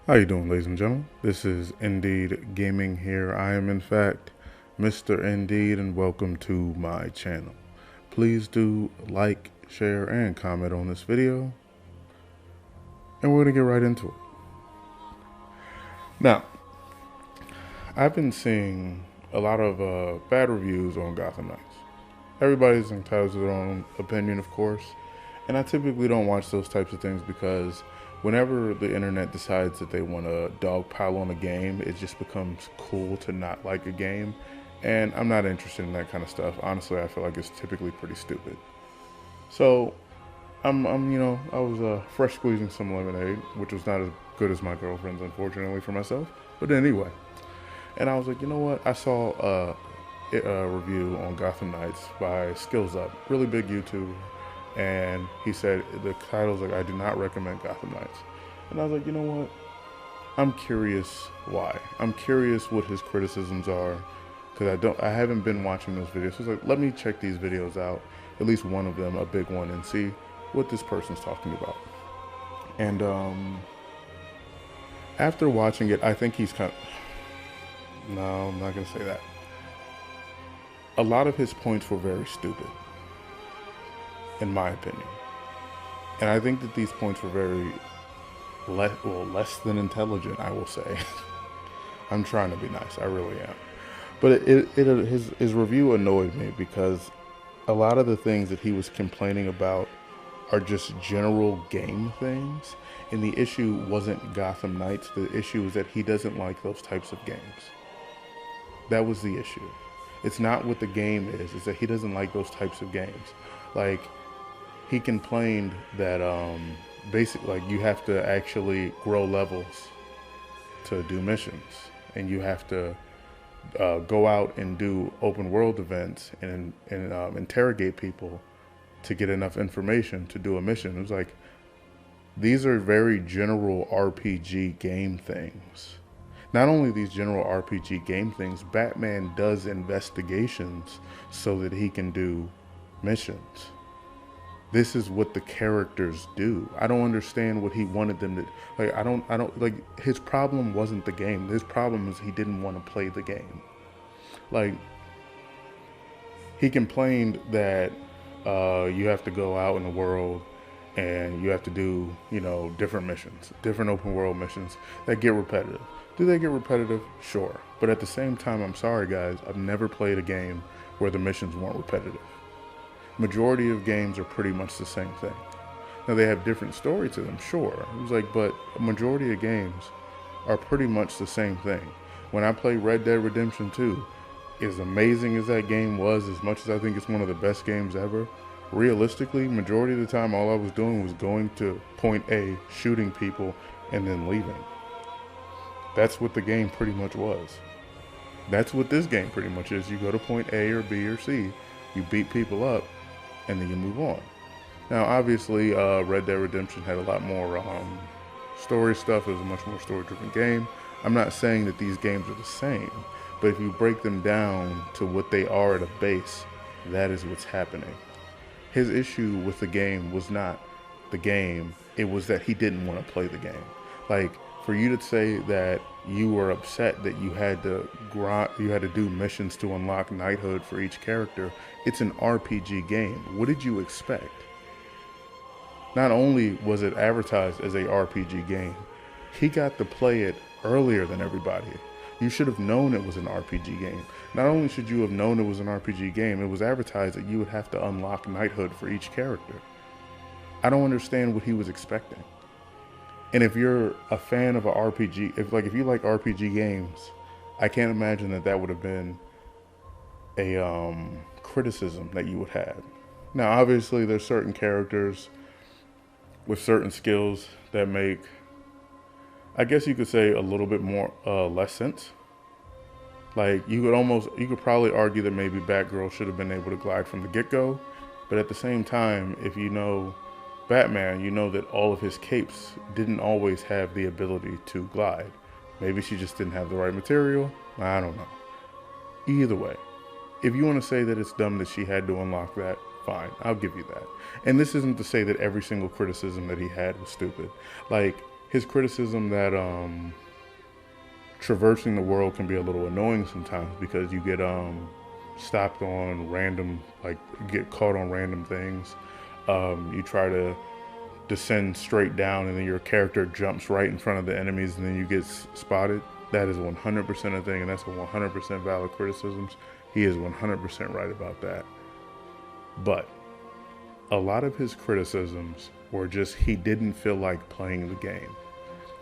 How you doing, ladies and gentlemen? This is Indeed Gaming here. I am, in fact, Mr. Indeed, and welcome to my channel. Please do like, share, and comment on this video, and we're going to get right into it. Now, I've been seeing a lot of bad reviews on Gotham Knights. Everybody's entitled to their own opinion, of course, and I typically don't watch those types of things because whenever the internet decides that they want to dogpile on a game, it just becomes cool to not like a game. And I'm not interested in that kind of stuff. Honestly, I feel like it's typically pretty stupid. So, I was fresh squeezing some lemonade, which was not as good as my girlfriend's, unfortunately, for myself. But anyway, and I was like, you know what? I saw a review on Gotham Knights by Skills Up, really big YouTube. And he said the title's like, I do not recommend Gotham Knights. And I was like, you know what? I'm curious why. I'm curious what his criticisms are, because I haven't been watching those videos. So I was like, let me check these videos out, at least one of them, a big one, and see what this person's talking about. And after watching it, I think he's no, I'm not gonna say that. A lot of his points were very stupid, in my opinion. And I think that these points were very less than intelligent, I will say. I'm trying to be nice, I really am. But his review annoyed me because a lot of the things that he was complaining about are just general game things. And the issue wasn't Gotham Knights. The issue is that he doesn't like those types of games. That was the issue. It's not what the game is, it's that he doesn't like those types of games. Like, he complained that basically, like, you have to actually grow levels to do missions, and you have to go out and do open world events and interrogate people to get enough information to do a mission. It was like, these are very general RPG game things. Not only these general RPG game things, Batman does investigations so that he can do missions. This is what the characters do. I don't understand what he wanted them to, like, I don't, like, his problem wasn't the game. His problem is he didn't want to play the game. Like, he complained that you have to go out in the world and you have to do, different missions, different open world missions that get repetitive. Do they get repetitive? Sure. But at the same time, I'm sorry guys, I've never played a game where the missions weren't repetitive. Majority of games are pretty much the same thing. Now they have different story to them, sure. It was like, but a majority of games are pretty much the same thing. When I play Red Dead Redemption 2, as amazing as that game was, as much as I think it's one of the best games ever, realistically, majority of the time all I was doing was going to point A, shooting people, and then leaving. That's what the game pretty much was. That's what this game pretty much is. You go to point A or B or C, you beat people up, and then you move on. Now, obviously, Red Dead Redemption had a lot more story stuff. It was a much more story-driven game. I'm not saying that these games are the same, but if you break them down to what they are at a base, that is what's happening. His issue with the game was not the game. It was that he didn't want to play the game. Like, for you to say that you were upset that you had to do missions to unlock knighthood for each character, it's an RPG game. What did you expect? Not only was it advertised as a RPG game, he got to play it earlier than everybody. You should have known it was an RPG game. Not only should you have known it was an RPG game, it was advertised that you would have to unlock knighthood for each character. I don't understand what he was expecting. And if you're a fan of an RPG, if you like RPG games, I can't imagine that would have been a criticism that you would have. Now, obviously, there's certain characters with certain skills that make, I guess you could say, a little bit more less sense. Like, you could probably argue that maybe Batgirl should have been able to glide from the get-go, but at the same time, if you know Batman, you know that all of his capes didn't always have the ability to glide. Maybe she just didn't have the right material. I don't know. Either way, if you want to say that it's dumb that she had to unlock that, fine, I'll give you that. And this isn't to say that every single criticism that he had was stupid. Like, his criticism that traversing the world can be a little annoying sometimes because you get stopped on random, like you get caught on random things. You try to descend straight down and then your character jumps right in front of the enemies and then you get spotted. That is 100% a thing, and that's a 100% valid criticisms. He is 100% right about that. But a lot of his criticisms were just he didn't feel like playing the game.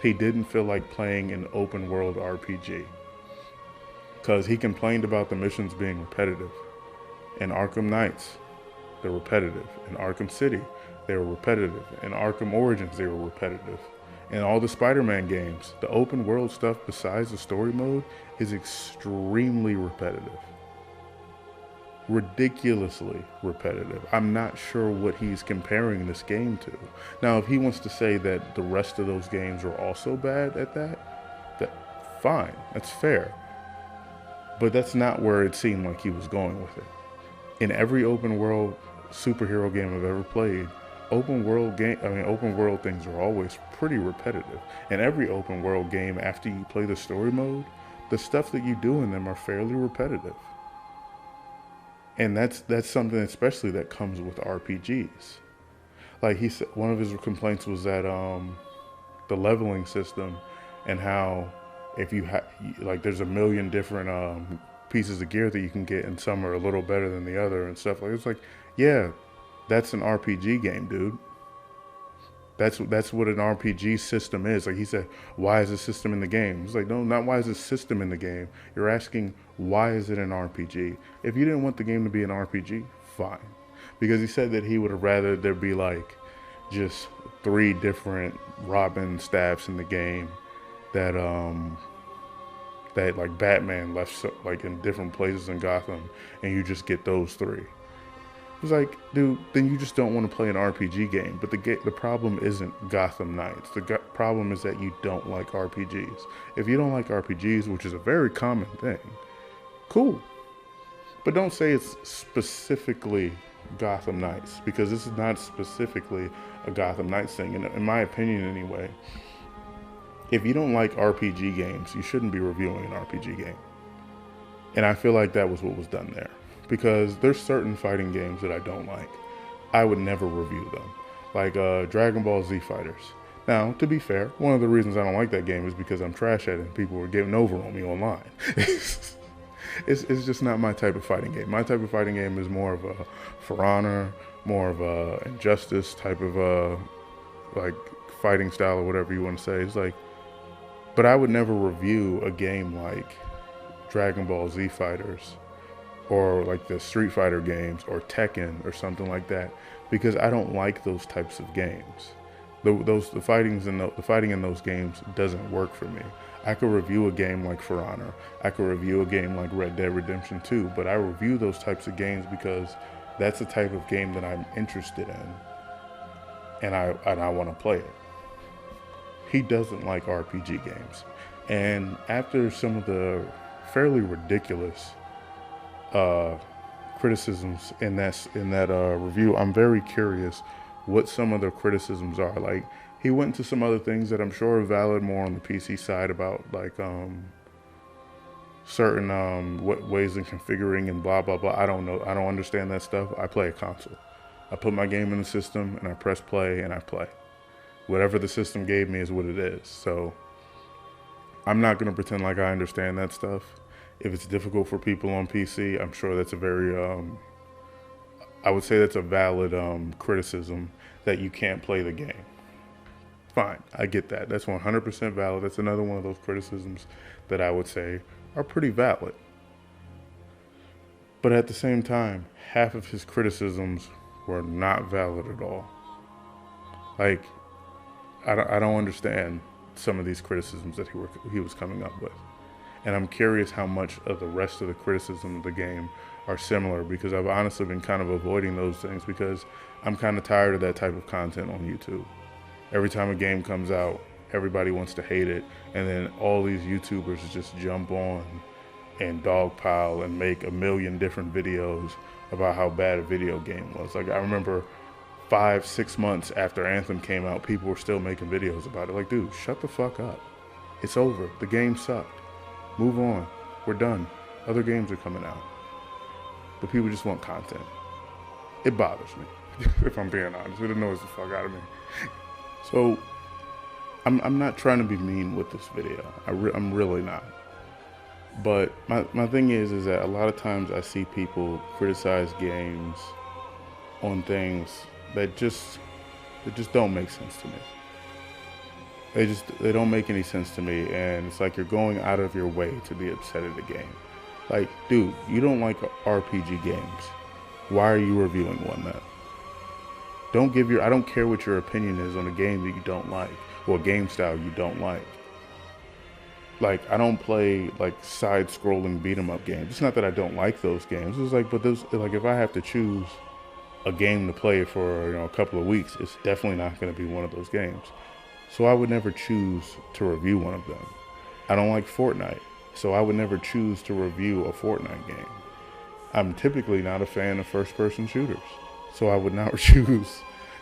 He didn't feel like playing an open world RPG. Because he complained about the missions being repetitive. In Arkham Knights, they're repetitive. In Arkham City, they were repetitive. In Arkham Origins, they were repetitive. In all the Spider-Man games, the open world stuff besides the story mode is extremely repetitive. Ridiculously repetitive. I'm not sure what he's comparing this game to. Now, if he wants to say that the rest of those games are also bad at that fine, that's fair. But that's not where it seemed like he was going with it. In every open world superhero game I've ever played, open world things are always pretty repetitive. In every open world game, after you play the story mode, the stuff that you do in them are fairly repetitive. And that's something especially that comes with RPGs. Like he said, one of his complaints was that the leveling system and how if you like there's a million different pieces of gear that you can get and some are a little better than the other and stuff like it's like, yeah, that's an RPG game, dude. That's what an RPG system is. Like he said, why is a system in the game? It's like, no, not why is a system in the game. You're asking, why is it an RPG? If you didn't want the game to be an RPG, fine. Because he said that he would have rather there be like just 3 different Robin staffs in the game that like Batman left like in different places in Gotham, and you just get those 3. It's like, dude, then you just don't want to play an RPG game. But the problem isn't Gotham Knights. The problem is that you don't like RPGs. If you don't like RPGs, which is a very common thing, cool. But don't say it's specifically Gotham Knights, because this is not specifically a Gotham Knights thing. And in my opinion, anyway, if you don't like RPG games, you shouldn't be reviewing an RPG game. And I feel like that was what was done there. Because there's certain fighting games that I don't like. I would never review them. Like Dragon Ball Z Fighters. Now, to be fair, one of the reasons I don't like that game is because I'm trash at it and people were getting over on me online. It's just not my type of fighting game. My type of fighting game is more of a For Honor, more of a Injustice type of like fighting style or whatever you want to say. It's like, but I would never review a game like Dragon Ball Z Fighters or like the Street Fighter games or Tekken or something like that, because I don't like those types of games. The fighting in those games doesn't work for me. I could review a game like For Honor. I could review a game like Red Dead Redemption 2, but I review those types of games because that's the type of game that I'm interested in, and I want to play it. He doesn't like RPG games, and after some of the fairly ridiculous criticisms in that review, I'm very curious what some of the criticisms are. Like, he went into some other things that I'm sure are valid more on the PC side about like certain what ways in configuring and blah blah blah. I don't know. I don't understand that stuff. I play a console. I put my game in the system and I press play and I play. Whatever the system gave me is what it is. So I'm not going to pretend like I understand that stuff. If it's difficult for people on PC, I'm sure that's a very, I would say that's a valid criticism that you can't play the game. Fine, I get that. That's 100% valid. That's another one of those criticisms that I would say are pretty valid. But at the same time, half of his criticisms were not valid at all. Like, I don't understand some of these criticisms that he was coming up with. And I'm curious how much of the rest of the criticism of the game are similar, because I've honestly been kind of avoiding those things because I'm kind of tired of that type of content on YouTube. Every time a game comes out, everybody wants to hate it, and then all these YouTubers just jump on and dogpile and make a million different videos about how bad a video game was. Like, I remember 5, 6 months after Anthem came out, people were still making videos about it. Like, dude, shut the fuck up. It's over. The game sucked. Move on. We're done. Other games are coming out. But people just want content. It bothers me, if I'm being honest. It annoys the fuck out of me. So, I'm not trying to be mean with this video. I'm really not. But my thing is that a lot of times I see people criticize games on things that just don't make sense to me. They don't make any sense to me, and it's like you're going out of your way to be upset at a game. Like, dude, you don't like RPG games. Why are you reviewing one then? I don't care what your opinion is on a game that you don't like, or a game style you don't like. Like, I don't play like side-scrolling beat-em-up games. It's not that I don't like those games. It's like, but those, like, if I have to choose a game to play for a couple of weeks, it's definitely not going to be one of those games. So I would never choose to review one of them. I don't like Fortnite, so I would never choose to review a Fortnite game. I'm typically not a fan of first-person shooters, so I would not choose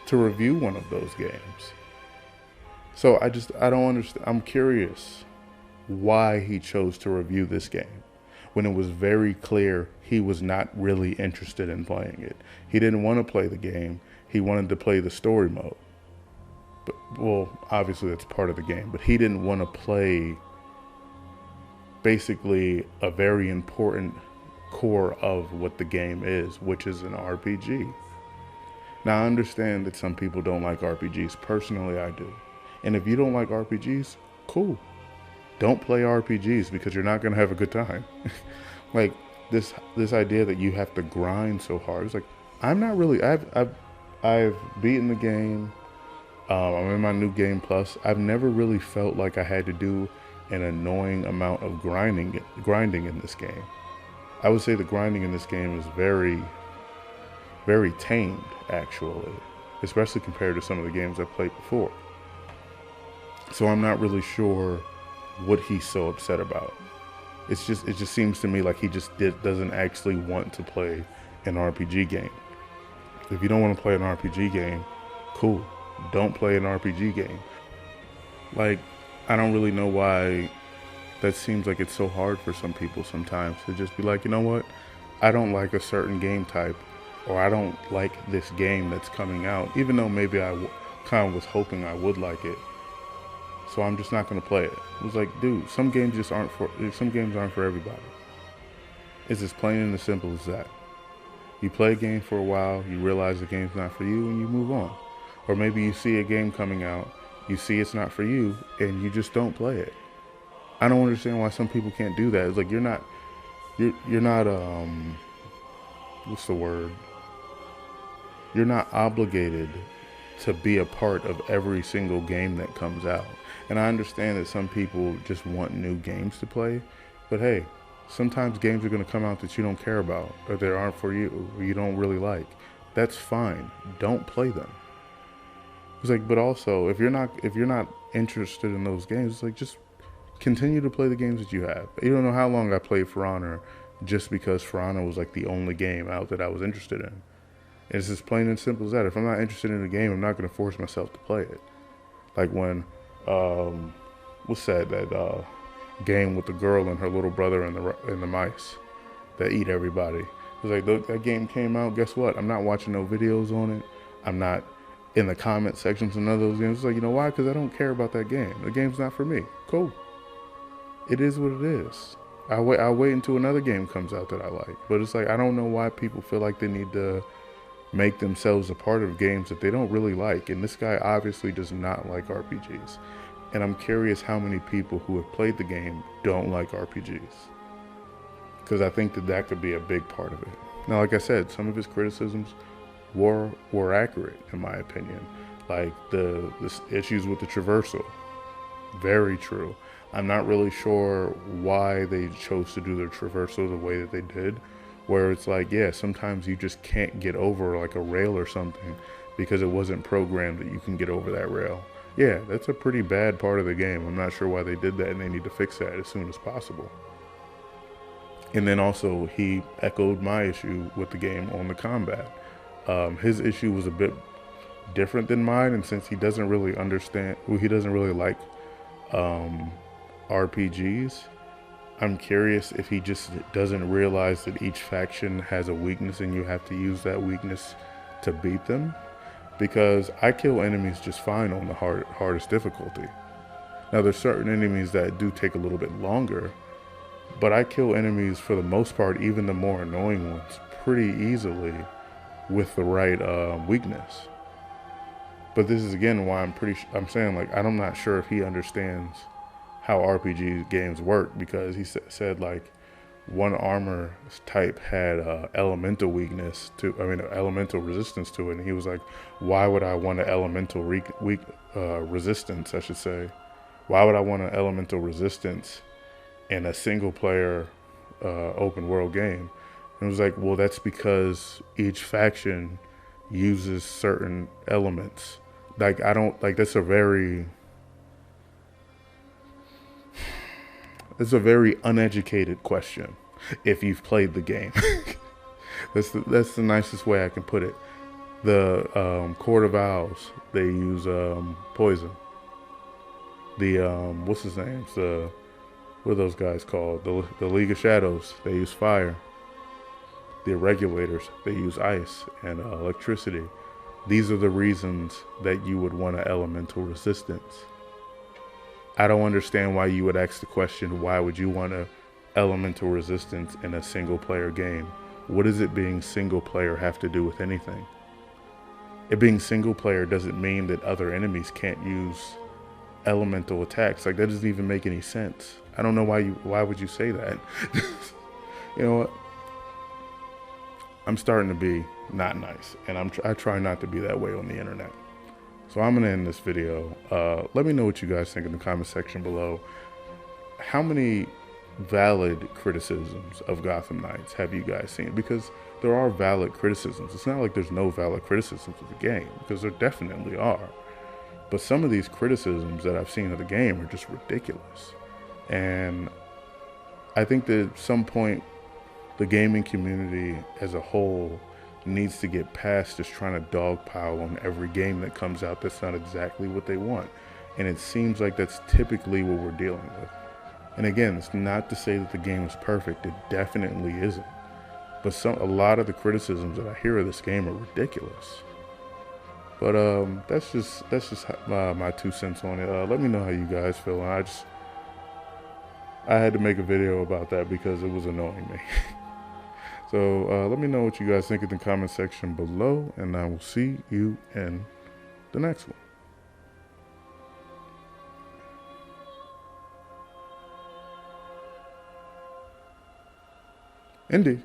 to review one of those games. So I don't understand. I'm curious why he chose to review this game when it was very clear he was not really interested in playing it. He didn't want to play the game. He wanted to play the story mode. But, well, obviously that's part of the game, but he didn't want to play basically a very important core of what the game is, which is an RPG. Now, I understand that some people don't like RPGs. Personally, I do. And if you don't like RPGs, cool. Don't play RPGs because you're not going to have a good time. Like, this idea that you have to grind so hard. It's like, I'm not really, I've beaten the game. I'm in my new game plus. I've never really felt like I had to do an annoying amount of grinding in this game. I would say the grinding in this game is very, very tamed, actually, especially compared to some of the games I've played before. So I'm not really sure what he's so upset about. It just seems to me like he just doesn't actually want to play an RPG game. If you don't want to play an RPG game, cool. Don't play an RPG game. Like, I don't really know why that seems like it's so hard for some people sometimes to just be like, you know what? I don't like a certain game type, or I don't like this game that's coming out, even though maybe I kind of was hoping I would like it. So I'm just not going to play it. It was like, dude, some games aren't for everybody. It's as plain and as simple as that. You play a game for a while, you realize the game's not for you, and you move on. Or maybe you see a game coming out, you see it's not for you, and you just don't play it. I don't understand why some people can't do that. It's like you're not what's the word? You're not obligated to be a part of every single game that comes out. And I understand that some people just want new games to play, but hey, sometimes games are going to come out that you don't care about, or that aren't for you, or you don't really like. That's fine. Don't play them. It's like, but also, if you're not interested in those games, it's like, just continue to play the games that you have. You don't know how long I played For Honor just because For Honor was like the only game out that I was interested in. It's as plain and simple as that. If I'm not interested in a game, I'm not going to force myself to play it. Like when, what's that game with the girl and her little brother and the mice that eat everybody. It's like, that game came out, guess what? I'm not watching no videos on it. I'm not in the comment sections of none of those games. It's like, you know why? Because I don't care about that game. The game's not for me. Cool. It is what it is. I'll wait until another game comes out that I like. But it's like, I don't know why people feel like they need to make themselves a part of games that they don't really like. And this guy obviously does not like RPGs. And I'm curious how many people who have played the game don't like RPGs. Because I think that could be a big part of it. Now, like I said, some of his criticisms were accurate, in my opinion. Like the issues with the traversal. Very true. I'm not really sure why they chose to do their traversal the way that they did, where it's like, yeah, sometimes you just can't get over like a rail or something because it wasn't programmed that you can get over that rail. Yeah, that's a pretty bad part of the game. I'm not sure why they did that, and they need to fix that as soon as possible. And then also, he echoed my issue with the game on the combat. His issue was a bit different than mine, and since he doesn't really understand, well, he doesn't really like um, RPGs, I'm curious if he just doesn't realize that each faction has a weakness and you have to use that weakness to beat them. Because I kill enemies just fine on the hardest difficulty. Now there's certain enemies that do take a little bit longer, but I kill enemies for the most part, even the more annoying ones, pretty easily with the right weakness. But this is again why I'm saying, like, I'm not sure if he understands how RPG games work, because he said like one armor type had elemental weakness to, elemental resistance to it, and he was like, why would I want an elemental resistance, I should say. Why would I want an elemental resistance in a single player open world game? And it was like, well, that's because each faction uses certain elements. Like, I don't, like, it's a very uneducated question if you've played the game. That's the nicest way I can put it. The Court of Owls, they use poison. The what's his name? What are those guys called? The League of Shadows, they use fire. The Regulators, they use ice and electricity. These are the reasons that you would want an elemental resistance. I don't understand why you would ask the question, why would you want an elemental resistance in a single player game? What does it being single player have to do with anything? It being single player doesn't mean that other enemies can't use elemental attacks. Like, that doesn't even make any sense. I don't know why would you say that? You know what? I'm starting to be not nice, and I try not to be that way on the internet. So I'm gonna end this video. Let me know what you guys think in the comment section below. How many valid criticisms of Gotham Knights have you guys seen? Because there are valid criticisms. It's not like there's no valid criticisms of the game, because there definitely are. But some of these criticisms that I've seen of the game are just ridiculous. And I think that at some point, the gaming community as a whole needs to get past just trying to dogpile on every game that comes out that's not exactly what they want. And it seems like that's typically what we're dealing with. And again, it's not to say that the game is perfect. It definitely isn't. But a lot of the criticisms that I hear of this game are ridiculous. But that's just my 2 cents on it. Let me know how you guys feel. And I had to make a video about that because it was annoying me. So let me know what you guys think in the comment section below, and I will see you in the next one. Indeed.